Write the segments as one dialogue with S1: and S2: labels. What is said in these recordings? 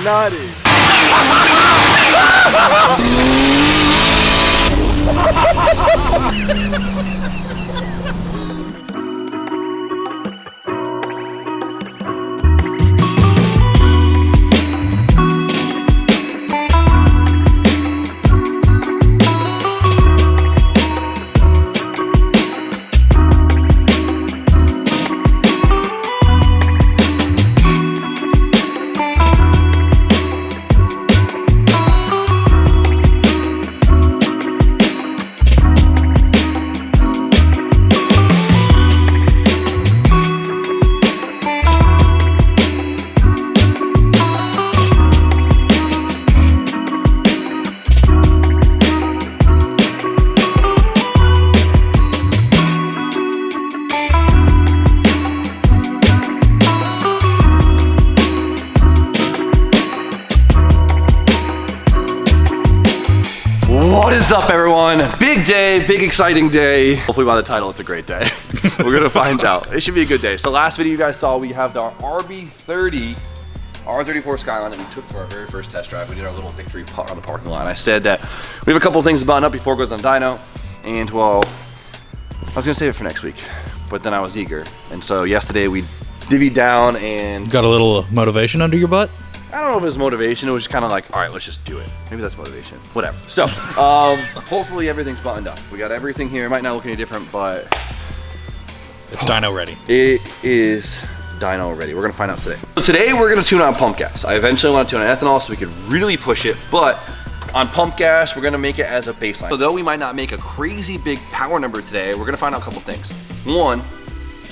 S1: nutty. What is up, everyone? Big day, big exciting day. Hopefully by the title it's a great day. We're gonna find out. It should be a good day. So last video you guys saw, we have our RB30 R34 Skyline that we took for our very first test drive. We did our little victory putt on the parking lot. I said that we have a couple of things to button up before it goes on dyno, and well, I was gonna save it for next week, but then I was eager. And so yesterday we divvied down and
S2: got a little motivation under your butt.
S1: I don't know if it was motivation, it was just kind of like, all right, let's just do it. Maybe that's motivation, whatever. So, hopefully everything's buttoned up. We got everything here. It might not look any different, but
S2: it's dyno ready.
S1: It is dyno ready. We're gonna find out today. So today we're gonna tune on pump gas. I eventually want to tune on ethanol so we could really push it, but on pump gas, we're gonna make it as a baseline. So though we might not make a crazy big power number today, we're gonna find out a couple things. One,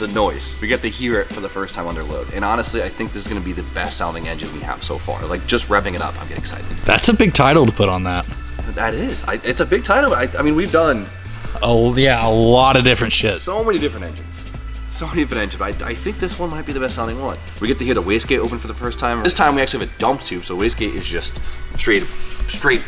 S1: the noise. We get to hear it for the first time under load. And honestly, I think this is gonna be the best sounding engine we have so far. Like just revving it up, I'm getting excited.
S2: That's a big title to put on that.
S1: That is, it's a big title. I mean, we've done,
S2: oh yeah, a lot of different shit.
S1: So many different engines. So many different engines. I think this one might be the best sounding one. We get to hear the wastegate open for the first time. This time we actually have a dump tube, so wastegate is just straight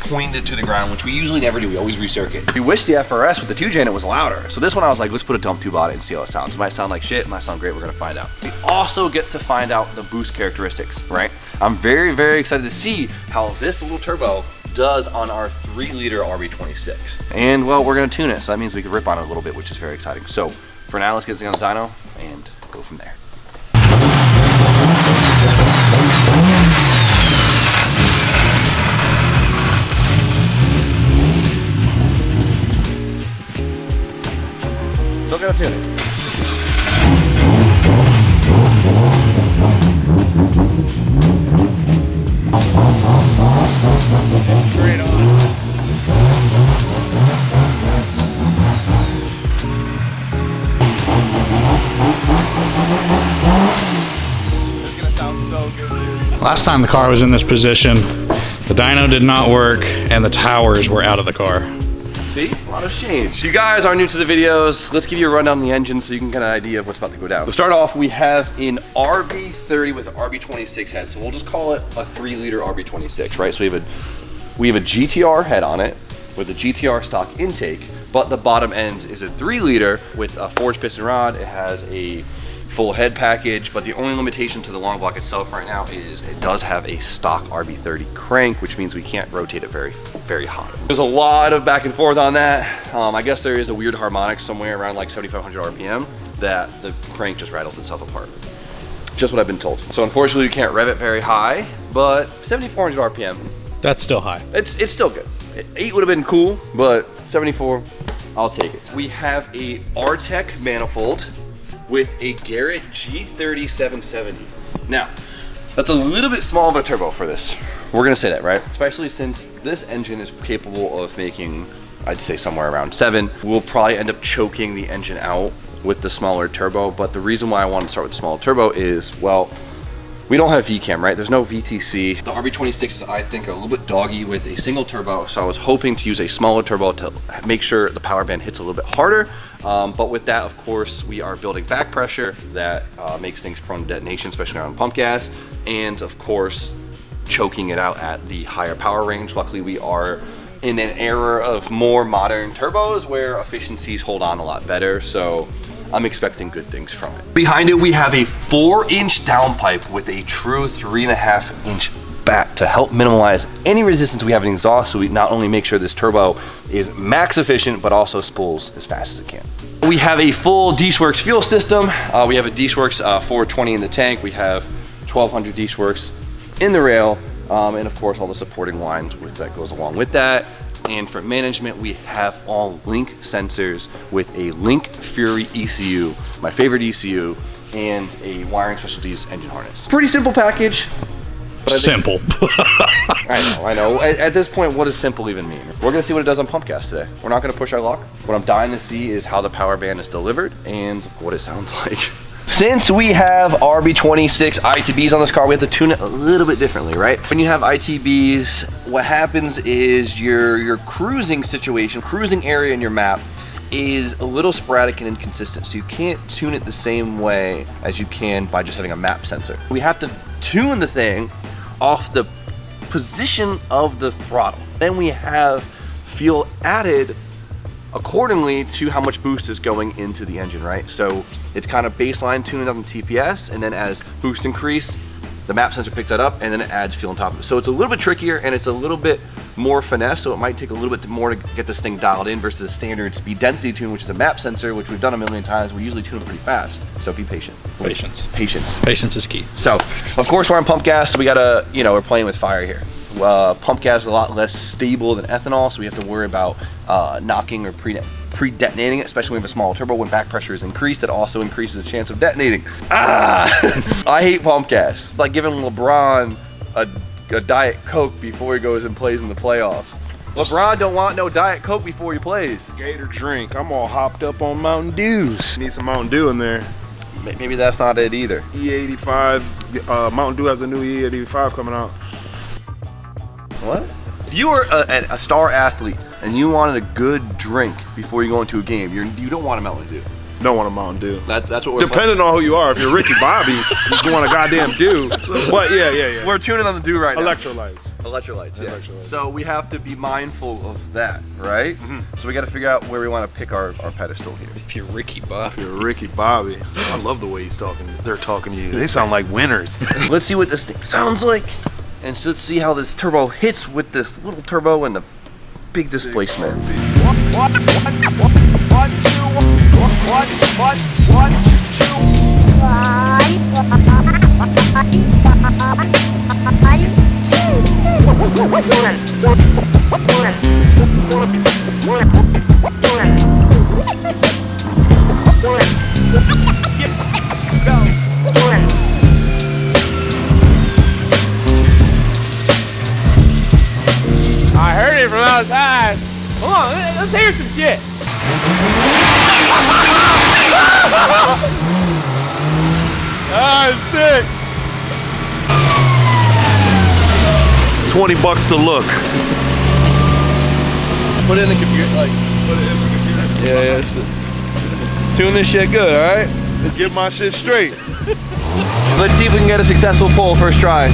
S1: pointed to the ground, which we usually never do. We always recircuit. We wish the FRS with the 2J was louder. So this one I was like, let's put a dump tube on it and see how it sounds. It might sound like shit, it might sound great, we're gonna find out. We also get to find out the boost characteristics, right? I'm very, very excited to see how this little turbo does on our 3-liter RB26. And well, we're gonna tune it, so that means we can rip on it a little bit, which is very exciting. So for now, let's get this thing on the dyno and go from there. Still gotta tune it. Straight on. It's gonna sound so good, dude.
S2: Last time the car was in this position, the dyno did not work and the towers were out of the car.
S1: See, a lot of change. If you guys are new to the videos, let's give you a rundown on the engine so you can get an idea of what's about to go down. To start off, we have an RB30 with an RB26 head. So we'll just call it a 3-liter RB26, right? So we have a GTR head on it with a GTR stock intake, but the bottom end is a 3-liter with a forged piston rod. It has a full head package, but the only limitation to the long block itself right now is it does have a stock RB30 crank, which means we can't rotate it very, very hot. There's a lot of back and forth on that. I guess there is a weird harmonic somewhere around like 7,500 RPM that the crank just rattles itself apart. Just what I've been told. So unfortunately we can't rev it very high, but 7,400 RPM.
S2: That's still high.
S1: It's still good. 8 would have been cool, but 74, I'll take it. We have a R-Tech manifold with a Garrett G30 770. Now, that's a little bit small of a turbo for this. We're gonna say that, right? Especially since this engine is capable of making, I'd say somewhere around 7. We'll probably end up choking the engine out with the smaller turbo, but the reason why I want to start with the smaller turbo is, well, we don't have VCAM, right? There's no VTC. The RB26s, I think, are a little bit doggy with a single turbo, so I was hoping to use a smaller turbo to make sure the power band hits a little bit harder. But with that, of course, we are building back pressure that makes things prone to detonation, especially on pump gas, and of course, choking it out at the higher power range. Luckily, we are in an era of more modern turbos where efficiencies hold on a lot better, so I'm expecting good things from it. Behind it, we have a 4-inch downpipe with a true 3.5-inch bat to help minimize any resistance we have in exhaust, so we not only make sure this turbo is max efficient, but also spools as fast as it can. We have a full DSWORKS fuel system. We have a DSWORKS 420 in the tank. We have 1200 DSWORKS in the rail, and of course all the supporting lines that goes along with that. And for management, we have all Link sensors with a Link Fury ECU, my favorite ECU, and a Wiring Specialties engine harness. Pretty simple package.
S2: Simple.
S1: I know. At this point, what does simple even mean? We're gonna see what it does on pump gas today. We're not gonna push our luck. What I'm dying to see is how the power band is delivered and what it sounds like. Since we have RB26 ITBs on this car, we have to tune it a little bit differently, right? When you have ITBs, what happens is your cruising situation, cruising area in your map is a little sporadic and inconsistent, so you can't tune it the same way as you can by just having a map sensor. We have to tune the thing off the position of the throttle. Then we have fuel added accordingly to how much boost is going into the engine, right? So it's kind of baseline tuning on the TPS, and then as boost increase, the map sensor picks that up and then it adds fuel on top of it. So it's a little bit trickier and it's a little bit more finesse, so it might take a little bit more to get this thing dialed in versus a standard speed density tune, which is a map sensor, which we've done a million times. We usually tune it pretty fast, so be patient.
S2: Patience.
S1: Patience.
S2: Patience is key.
S1: So, of course, we're on pump gas, so we gotta, we're playing with fire here. Pump gas is a lot less stable than ethanol, so we have to worry about knocking or pre-detonating it, especially when we have a small turbo. When back pressure is increased, it also increases the chance of detonating. I hate pump gas. It's like giving LeBron a Diet Coke before he goes and plays in the playoffs. LeBron don't want no Diet Coke before he plays.
S3: Gator drink. I'm all hopped up on Mountain Dews. Need some Mountain Dew in there.
S1: Maybe that's not it either.
S3: E85. Mountain Dew has a new E85 coming out.
S1: What? If you were a star athlete and you wanted a good drink before you go into a game, you don't want a Mountain Dew.
S3: Don't want a Mountain Dew.
S1: That's what we're
S3: depending on who you are. If you're Ricky Bobby, you want a goddamn Dew. But yeah.
S1: We're tuning on the Dew right now.
S3: Electrolytes.
S1: Electrolytes, yeah. Electrolytes. So we have to be mindful of that, right? Mm-hmm. So we got to figure out where we want to pick our pedestal here.
S2: If you're Ricky Bobby.
S3: If you're Ricky Bobby. I love the way he's talking. They're talking to you. They sound like winners.
S1: Let's see what this thing sounds like. And so let's see how this turbo hits with this little turbo and the big displacement.
S4: I heard it from outside. Come on, let's hear some shit. Ah, sick.
S3: $20 to look.
S1: Put it in the computer, put it in the computer. Yeah. Tune this shit good, all right?
S3: Get my shit straight.
S1: Let's see if we can get a successful pull first try.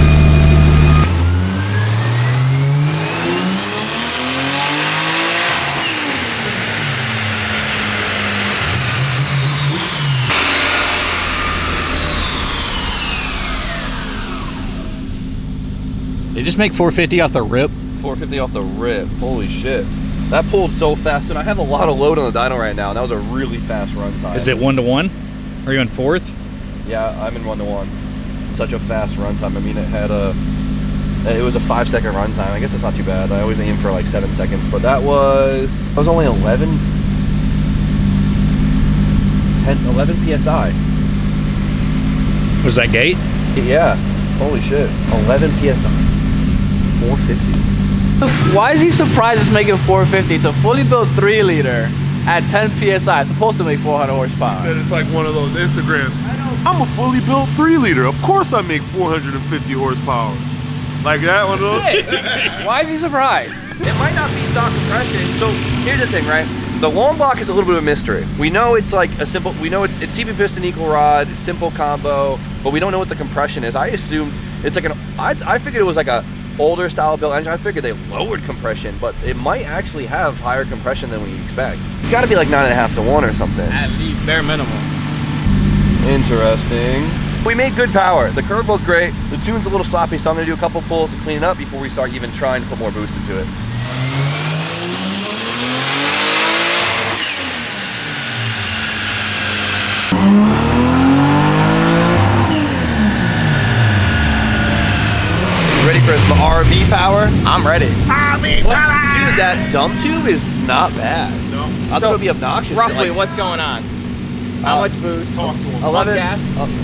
S2: They just make 450 off the rip.
S1: 450 off the rip. Holy shit. That pulled so fast, and I have a lot of load on the dyno right now, and that was a really fast run time.
S2: Is it 1-to-1? Are you in fourth?
S1: Yeah, I'm in 1-to-1. Such a fast run time. I mean, it was a 5-second run time. I guess that's not too bad. I always aim for like 7 seconds, but that was only 11 PSI.
S2: Was that gate?
S1: Yeah. Holy shit. 11 PSI. 450.
S4: Why is he surprised it's making 450? It's a fully built 3-liter at 10 PSI. It's supposed to make 400 horsepower.
S3: He said it's like one of those Instagrams. I'm a fully built 3-liter. Of course I make 450 horsepower. Like that one of those?
S4: Why is he surprised?
S1: It might not be stock compression. So here's the thing, right? The long block is a little bit of a mystery. We know it's like a simple, we know it's CP piston equal rod, it's simple combo, but we don't know what the compression is. I assumed it's like I figured it was like a older style built engine. I figured they lowered compression, but it might actually have higher compression than we expect. It's gotta be like 9.5 to 1 or something.
S4: At least, bare minimum.
S1: Interesting. We made good power. The curb looked great. The tune's a little sloppy, so I'm gonna do a couple pulls to clean it up before we start even trying to put more boost into it. Ready for some RV power?
S4: I'm ready.
S1: RV power! Dude, that dump tube is not bad.
S3: No.
S1: I thought it would be obnoxious.
S4: Roughly,
S1: like,
S4: what's going on? How much boost?
S3: Talk to him.
S1: 11
S4: gas?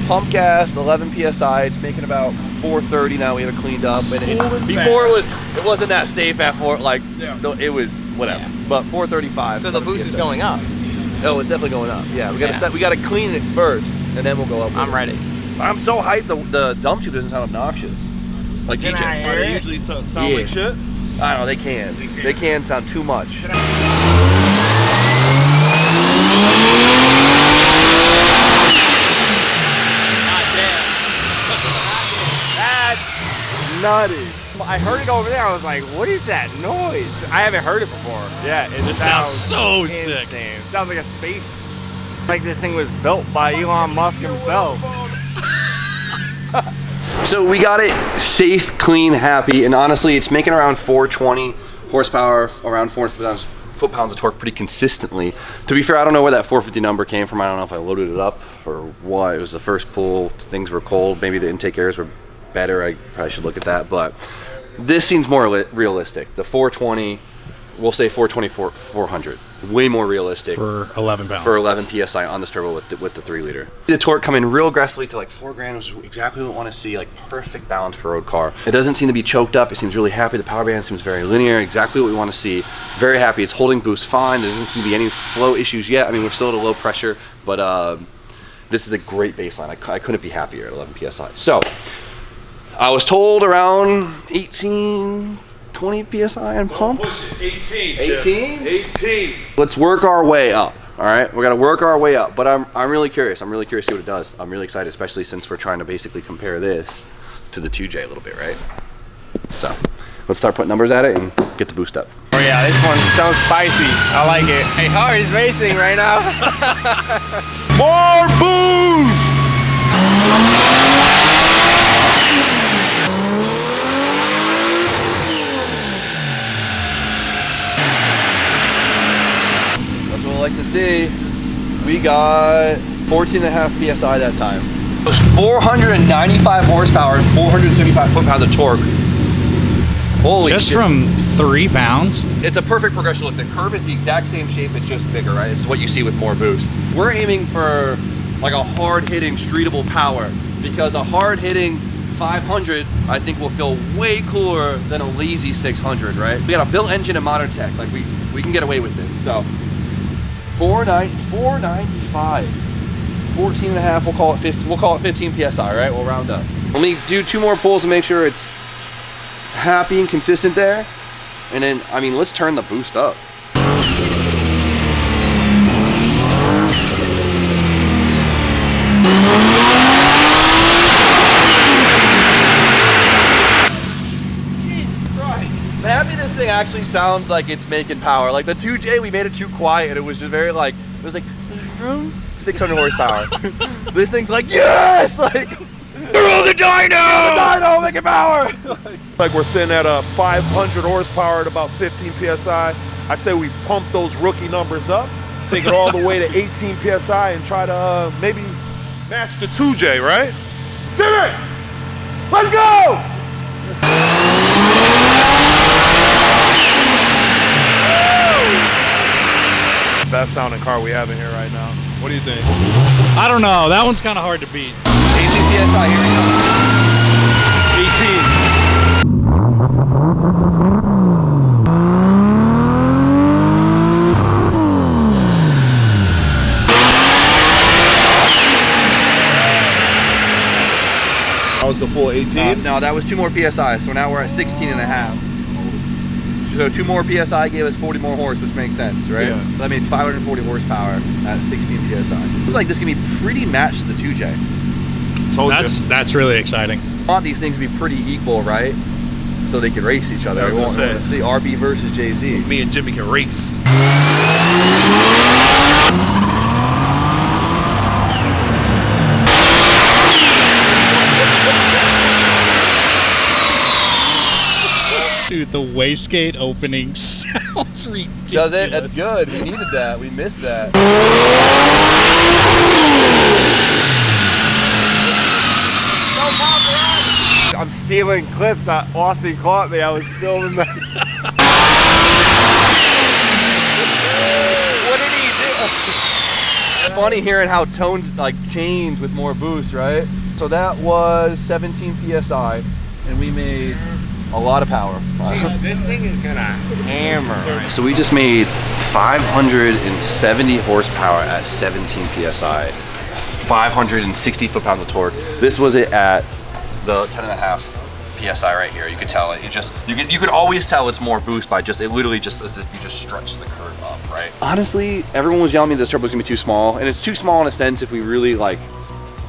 S1: Pump gas, 11 psi. It's making about 430 now. We have it cleaned up. And
S3: Smooth
S1: before
S3: fast.
S1: it wasn't that safe at 4. Like it was whatever.
S4: Yeah.
S1: But 435.
S4: So the boost is going up.
S1: Oh, it's definitely going up. Yeah, we gotta we gotta clean it first, and then we'll go up.
S4: I'm ready.
S1: I'm so hyped. The dump tube doesn't sound obnoxious. Like DJ.
S3: But they usually sound
S1: Yeah.
S3: like shit.
S1: I don't know. They can. They can sound too much.
S5: Nutty. I heard it over there. I was like, what is that noise? I haven't heard it before. Yeah, it
S2: sounds so
S5: insane.
S2: sick.
S5: It sounds like a space. Like this thing was built by Elon Musk himself.
S1: So we got it safe, clean, happy, and honestly, it's making around 420 horsepower, around 400 foot-pounds of torque pretty consistently. To be fair, I don't know where that 450 number came from. I don't know if I loaded it up or what. It was the first pull. Things were cold. Maybe the intake airs were better. I probably should look at that, but this seems more realistic. The 420, we'll say 420, 400. Way more realistic.
S2: For 11 pounds.
S1: For 11 PSI on this turbo with the 3 liter. The torque coming real aggressively to like 4 grand, which is exactly what we want to see, like perfect balance for a road car. It doesn't seem to be choked up. It seems really happy. The power band seems very linear, exactly what we want to see. Very happy. It's holding boost fine. There doesn't seem to be any flow issues yet. I mean, we're still at a low pressure, but this is a great baseline. I couldn't be happier at 11 PSI. So, I was told around 18, 20 PSI and pump.
S3: Push it. 18.
S1: 18?
S3: 18.
S1: Let's work our way up. All right, we got to work our way up. But I'm really curious. I'm really curious to see what it does. I'm really excited, especially since we're trying to basically compare this to the 2J a little bit, right? So let's start putting numbers at it and get the boost up.
S5: Oh yeah, this one sounds spicy. I like it. Hey, Harry's racing right now.
S3: More boost!
S1: That's what I like to see. We got 14.5 PSI that time. It was 495 horsepower and 475 foot-pounds of torque. Holy
S2: Just
S1: shit.
S2: from 3 pounds?
S1: It's a perfect progression. Look, the curve is the exact same shape, it's just bigger, right? It's what you see with more boost. We're aiming for like a hard-hitting, streetable power, because a hard-hitting 500, I think, will feel way cooler than a lazy 600, right? We got a built engine and modern tech. Like, we can get away with this. So, 495, 14.5, we'll call it 50, we'll call it 15 PSI, right? We'll round up. Let me do 2 more pulls to make sure it's happy and consistent there. And then, I mean, let's turn the boost up. I'm happy this thing actually sounds like it's making power. Like the 2J, we made it too quiet. It was just very like, it was like 600 horsepower. This thing's like, yes! Like, through the dyno! The dyno making power!
S3: Like we're sitting at a 500 horsepower at about 15 PSI. I say we pump those rookie numbers up, take it all the way to 18 PSI and try to maybe match the 2J, right? Did it! Let's go! Best sounding car we have in here right now. What do you think?
S2: I don't know. That one's kind of hard to beat.
S1: 18 PSI, here we
S3: That was the full 18?
S1: No, that was 2 more PSI, so now we're at 16.5. So 2 more PSI gave us 40 more horse, which makes sense, right?
S3: Yeah.
S1: That made 540 horsepower at 16 PSI. Looks like this can be pretty matched to the 2J.
S3: Told you.
S2: That's really exciting.
S1: I want these things to be pretty equal, right? So they can race each other.
S3: I was
S1: We
S3: gonna
S1: want to see RB versus JZ.
S3: Me and Jimmy can race.
S2: Dude, the wastegate opening sounds ridiculous.
S1: Does it? That's good. We needed that. We missed that.
S5: I'm stealing clips that Austin caught me. I was filming that.
S1: What did he do? It's funny hearing how tones like change with more boost, right? So that was 17 PSI, and we made a lot of power.
S5: Jeez, this thing is gonna hammer.
S1: So we just made 570 horsepower at 17 PSI, 560 foot-pounds of torque. This was it at the 10.5 PSI right here. You could tell it. You could always tell it's more boost by just, it literally just as if you just stretch the curve up, right? Honestly, everyone was yelling at me this turbo was gonna be too small, and it's too small in a sense if we really like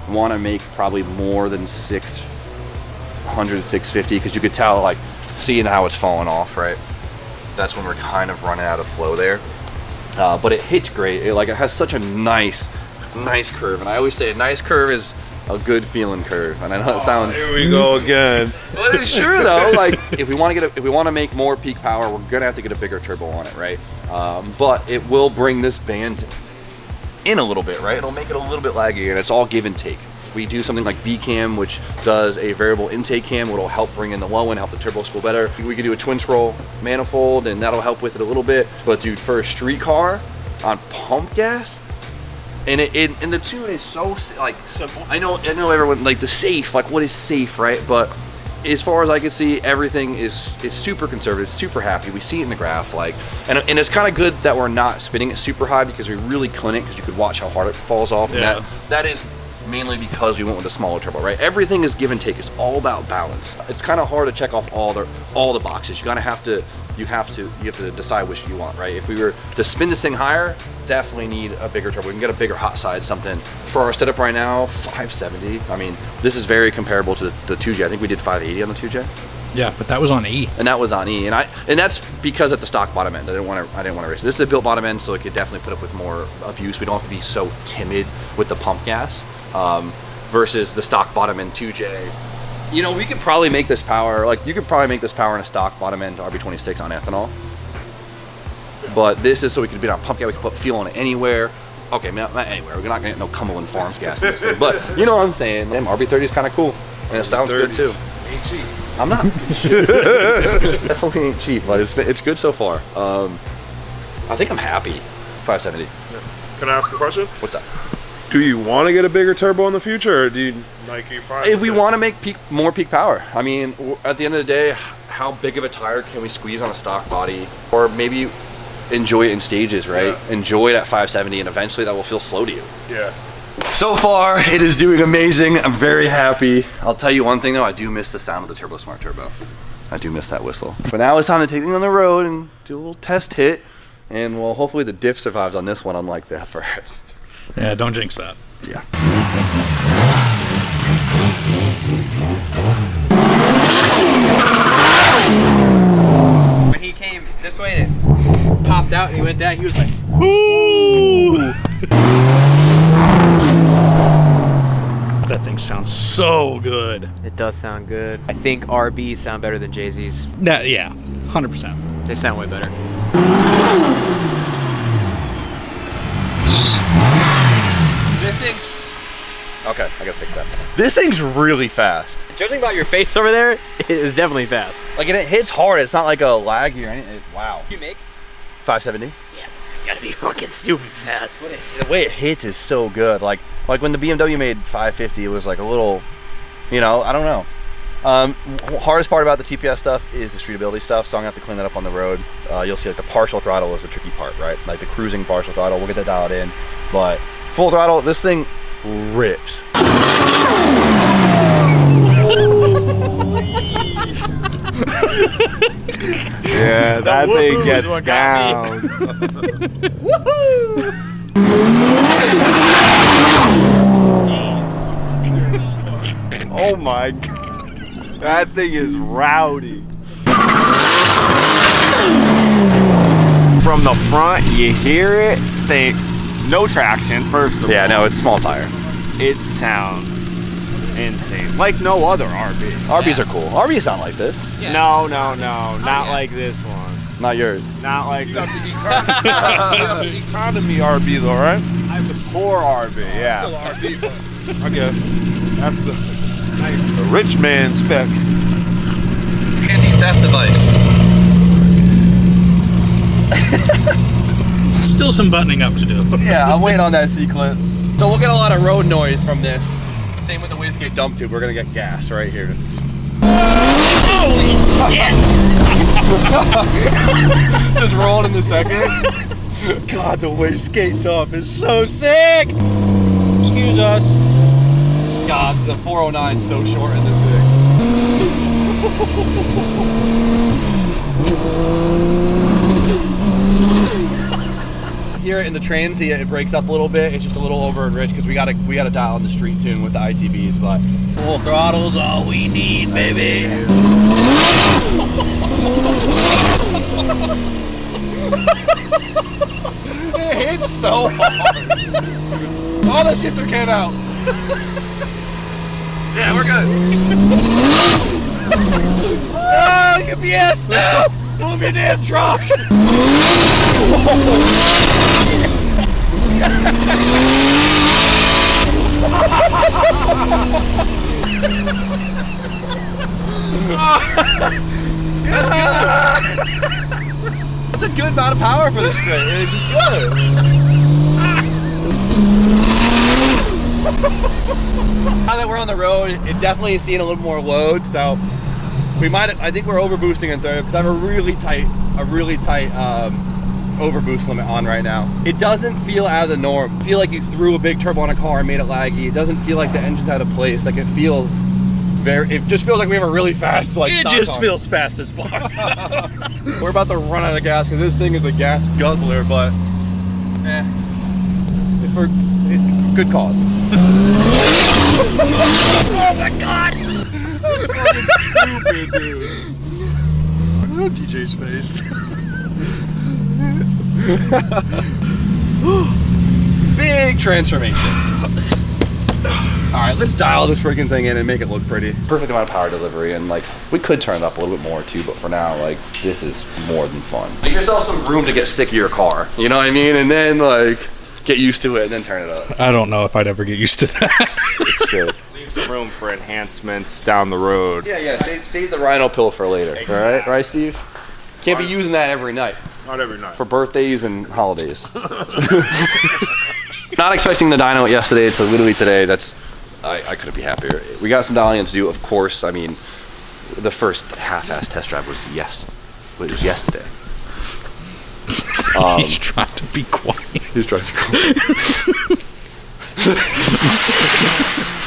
S1: want to make probably more than 600, 650, because you could tell like seeing how it's falling off, right? That's when we're kind of running out of flow there. But it hits great. It has such a nice curve, and I always say a nice curve is a good feeling curve, and I know it sounds.
S3: Here we go again.
S1: But it's true though. Like if we want to make more peak power, we're gonna have to get a bigger turbo on it, right? But it will bring this band in a little bit, right? It'll make it a little bit laggy, and it's all give and take. If we do something like V-cam, which does a variable intake cam, it'll help bring in the low end, help the turbo spool better. We could do a twin scroll manifold, and that'll help with it a little bit. But dude, for a street car on pump gas, and and the tune is so like simple. I know everyone like the safe, like what is safe, right? But as far as I can see, everything is super conservative, super happy. We see it in the graph, like, and it's kind of good that we're not spinning it super high, because we really couldn't, because you could watch how hard it falls off.
S2: Yeah.
S1: And that is mainly because we went with a smaller turbo, right? Everything is give and take. It's all about balance. It's kind of hard to check off all the boxes. You have to decide which you want, right? If we were to spin this thing higher, definitely need a bigger turbo. We can get a bigger hot side, something. For our setup right now, 570. I mean, this is very comparable to the 2J. I think we did 580 on the 2J.
S2: Yeah, but that was on E.
S1: And that was on E, and that's because it's a stock bottom end. I didn't want to race it. This is a built bottom end, so it could definitely put up with more abuse. We don't have to be so timid with the pump gas versus the stock bottom end 2J. You know, we could probably make this power, like you could probably make this power in a stock bottom end RB26 on ethanol. But this is so we could be on pump gas. We can put fuel on it anywhere. Okay, not anywhere. We're not gonna get no Cumberland Farms gas in this thing. But you know what I'm saying? Them RB30 is kind of cool, and it sounds good too.
S3: Ain't cheap.
S1: I'm not. Definitely ain't cheap, but it's good so far. I think I'm happy. 570.
S3: Yeah. Can I ask a question?
S1: What's up?
S3: Do you want to get a bigger turbo in the future, or do you like you fine?
S1: If we want to make more peak power, I mean, at the end of the day, how big of a tire can we squeeze on a stock body, or maybe enjoy it in stages, right? Yeah. Enjoy it at 570, and eventually that will feel slow to you.
S3: Yeah.
S1: So far, it is doing amazing. I'm very happy. I'll tell you one thing though, I do miss the sound of the Turbo Smart Turbo. I do miss that whistle. But now it's time to take things on the road and do a little test hit. And well, hopefully the diff survives on this one, unlike the first.
S2: Yeah, don't jinx that.
S1: Yeah.
S5: When he came this way and it popped out and he went down, he was like, whoo!
S2: That thing sounds so good.
S5: It does sound good. I think RBs sound better than JZ's.
S2: Yeah, 100%.
S5: They sound way better. This thing's...
S1: Okay, I gotta fix that. This thing's really fast.
S5: Judging by your face over there, it is definitely fast.
S1: Like, and it hits hard. It's not like a laggy or anything. Wow.
S5: You make?
S1: 570.
S5: Yeah, this is gotta be fucking stupid fast.
S1: The way it hits is so good. Like when the BMW made 550, it was like a little, you know, I don't know. Hardest part about the TPS stuff is the streetability stuff, so I'm gonna have to clean that up on the road. You'll see like the partial throttle is the tricky part, right? Like the cruising partial throttle, we'll get that dialed in. But full throttle, this thing rips.
S5: Yeah, that thing gets down. Woohoo! Oh my god. That thing is rowdy. From the front, you hear it, no traction, first of all.
S1: Yeah, no, it's small tire.
S5: It sounds
S6: insane. Like no other RB.
S1: RBs are cool. RBs sound like this.
S6: Yeah. No, not like this one.
S1: Not yours.
S6: Not like
S3: You
S6: this.
S3: got the economy RB though, right?
S6: I have the poor RB, yeah.
S3: Still RB, but I guess that's the rich man spec.
S1: Anti-theft device.
S2: Still some buttoning up to do.
S1: Yeah, I'm waiting on that C-clip. So we'll get a lot of road noise from this. Same with the wastegate dump tube. We're gonna get gas right here. Just rolling in the second. God, the wastegate dump is so sick. Excuse us. God, the 409 is so short in this thing. Here in the transient, it breaks up a little bit. It's just a little over enriched because we gotta dial in the street tune with the ITBs, but full throttle's all we need, baby. It hits so hard. All the shifter came out. Yeah, we're good. Oh, UPS! No! Move your damn truck! That's a good amount of power for this straight. It's just good. Now that we're on the road, it definitely is seeing a little more load, so I think we're overboosting in third because I have a really tight overboost limit on right now. It doesn't feel out of the norm. I feel like you threw a big turbo on a car and made it laggy. It doesn't feel like the engine's out of place. Like it just feels like we have a really fast
S2: It just feels fast as fuck.
S1: We're about to run out of gas because this thing is a gas guzzler, but for good cause. Oh my god! That's fucking stupid, dude. Oh, DJ's face. Big transformation. All right, let's dial this freaking thing in and make it look pretty. Perfect amount of power delivery, and like we could turn it up a little bit more too, but for now, like this is more than fun. Give yourself some room to get sick of your car, you know what I mean? And then like get used to it and then turn it up.
S2: I don't know if I'd ever get used to that.
S1: It's sick.
S6: Leave some room for enhancements down the road.
S1: Yeah, save the Rhino pill for later. All right, Steve? Can't be using that every night.
S3: Not every night.
S1: For birthdays and holidays. Not expecting the dyno yesterday to literally today. I couldn't be happier. We got some dialing in to do, of course. I mean, the first half-ass test drive was yesterday.
S2: He's trying to be quiet.
S1: He's trying to be quiet.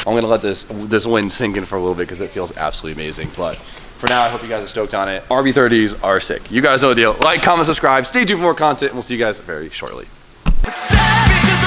S1: I'm gonna let this wind sink in for a little bit because it feels absolutely amazing. But for now, I hope you guys are stoked on it. RB30s are sick. You guys know the deal. Like, comment, subscribe. Stay tuned for more content, and we'll see you guys very shortly.
S7: It's sad because